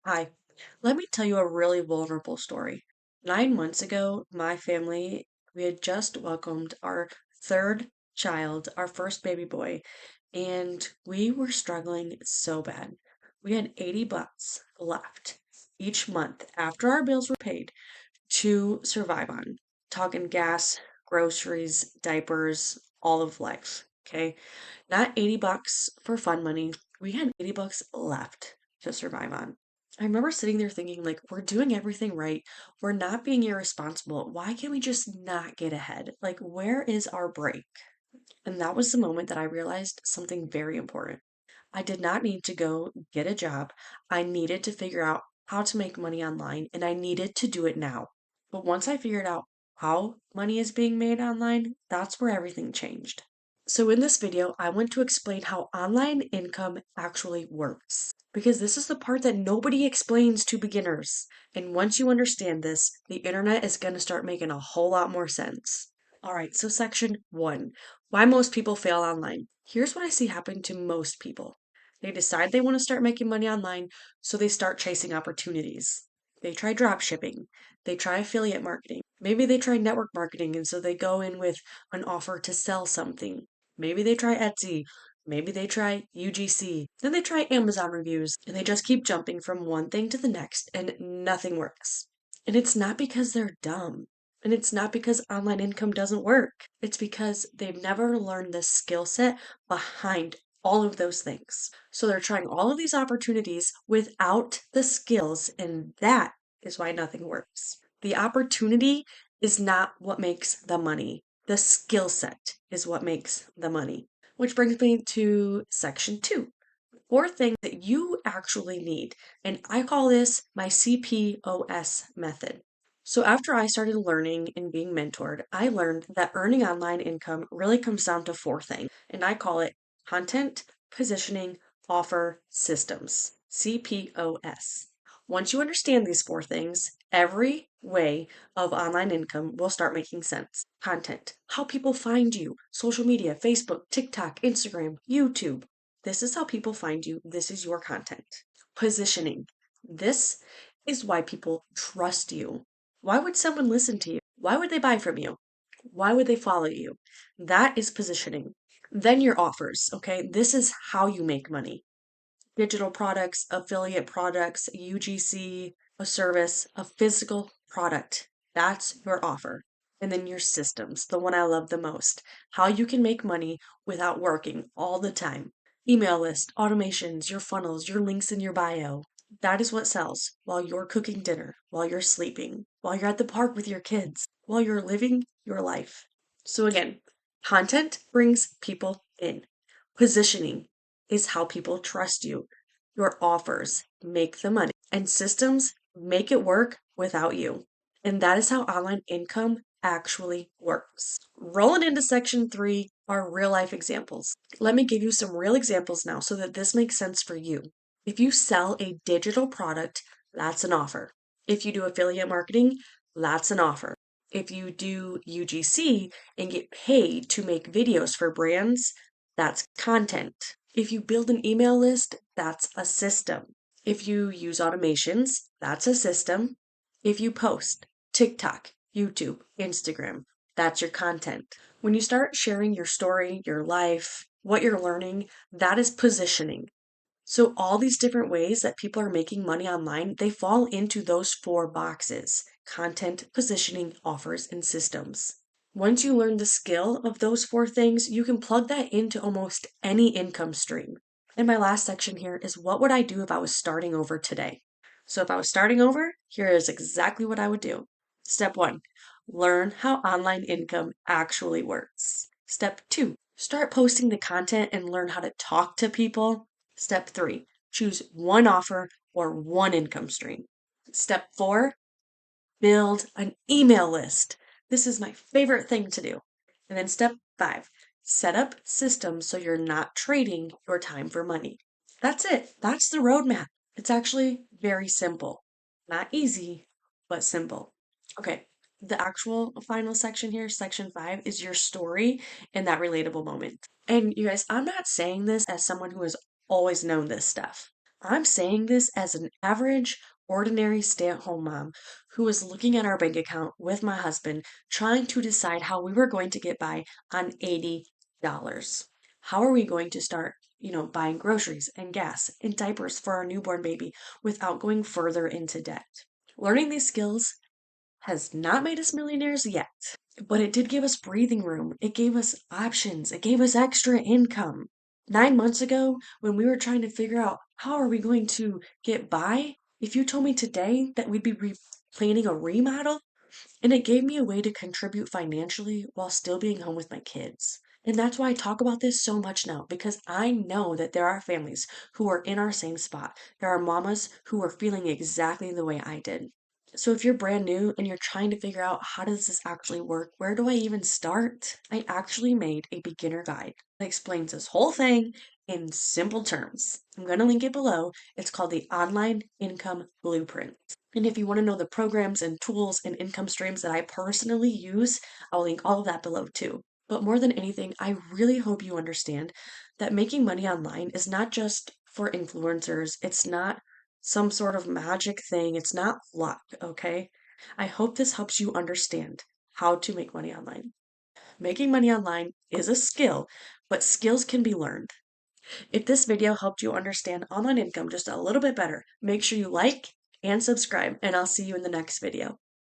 Hi, let me tell you a really vulnerable story. 9 months ago, my family, we had just welcomed our third child, our first baby boy, and we were struggling so bad. We had 80 bucks left each month after our bills were paid to survive on. Talking gas, groceries, diapers, all of life. Okay. Not 80 bucks for fun money. We had 80 bucks left to survive on. I remember sitting there thinking, like, we're doing everything right. We're not being irresponsible. Why can't we just not get ahead? Like, where is our break? And that was the moment that I realized something very important. I did not need to go get a job. I needed to figure out how to make money online, and I needed to do it now. But once I figured out how money is being made online, that's where everything changed. So in this video, I want to explain how online income actually works. Because this is the part that nobody explains to beginners. And once you understand this, the internet is going to start making a whole lot more sense. All right, so section one, why most people fail online. Here's what I see happen to most people. They decide they want to start making money online, so they start chasing opportunities. They try drop shipping. They try affiliate marketing. Maybe they try network marketing, and so they go in with an offer to sell something. Maybe they try Etsy. Maybe they try UGC. Then they try Amazon reviews, and they just keep jumping from one thing to the next, and nothing works. And it's not because they're dumb. And it's not because online income doesn't work. It's because they've never learned the skill set behind all of those things. So they're trying all of these opportunities without the skills, and that is why nothing works. The opportunity is not what makes the money. The skill set is what makes the money. Which brings me to section two. Four things that you actually need. And I call this my CPOS method. So after I started learning and being mentored, I learned that earning online income really comes down to four things. And I call it content, positioning, offer, systems. CPOS. Once you understand these four things, every way of online income will start making sense. Content, how people find you, social media, Facebook, TikTok, Instagram, YouTube. This is how people find you. This is your content. Positioning. This is why people trust you. Why would someone listen to you? Why would they buy from you? Why would they follow you? That is positioning. Then your offers, okay? This is how you make money. Digital products, affiliate products, UGC, a service, a physical product. That's your offer. And then your systems, the one I love the most. How you can make money without working all the time. Email list, automations, your funnels, your links in your bio. That is what sells while you're cooking dinner, while you're sleeping, while you're at the park with your kids, while you're living your life. So again, content brings people in. Positioning is how people trust you. Your offers make the money, and systems make it work without you. And that is how online income actually works. Rolling into section three are real life examples. Let me give you some real examples now so that this makes sense for you. If you sell a digital product, that's an offer. If you do affiliate marketing, that's an offer. If you do UGC and get paid to make videos for brands, that's content. If you build an email list, that's a system. If you use automations, that's a system. If you post TikTok, YouTube, Instagram, that's your content. When you start sharing your story, your life, what you're learning, that is positioning. So all these different ways that people are making money online, they fall into those four boxes: content, positioning, offers, and systems. Once you learn the skill of those four things, you can plug that into almost any income stream. And my last section here is what would I do if I was starting over today? So if I was starting over, here is exactly what I would do. Step one, learn how online income actually works. Step two, start posting the content and learn how to talk to people. Step three, choose one offer or one income stream. Step four, build an email list. This is my favorite thing to do. And then step five, set up systems so you're not trading your time for money. That's it. That's the roadmap. It's actually very simple. Not easy, but simple. Okay, the actual final section here, section five, is your story and that relatable moment. And you guys, I'm not saying this as someone who has always known this stuff. I'm saying this as an average, ordinary stay at home mom who was looking at our bank account with my husband, trying to decide how we were going to get by on $80. How are we going to start, buying groceries and gas and diapers for our newborn baby without going further into debt? Learning these skills has not made us millionaires yet, but it did give us breathing room. It gave us options. It gave us extra income. 9 months ago, when we were trying to figure out how are we going to get by, if you told me today that we'd be planning a remodel, and it gave me a way to contribute financially while still being home with my kids. And that's why I talk about this so much now, because I know that there are families who are in our same spot. There are mamas who are feeling exactly the way I did. So if you're brand new and you're trying to figure out how does this actually work, where do I even start? I actually made a beginner guide that explains this whole thing in simple terms. I'm going to link it below. It's called the Online Income Blueprint. And if you want to know the programs and tools and income streams that I personally use, I'll link all of that below too. But more than anything, I really hope you understand that making money online is not just for influencers. It's not some sort of magic thing. It's not luck, okay? I hope this helps you understand how to make money online. Making money online is a skill, but skills can be learned. If this video helped you understand online income just a little bit better, make sure you like and subscribe, and I'll see you in the next video.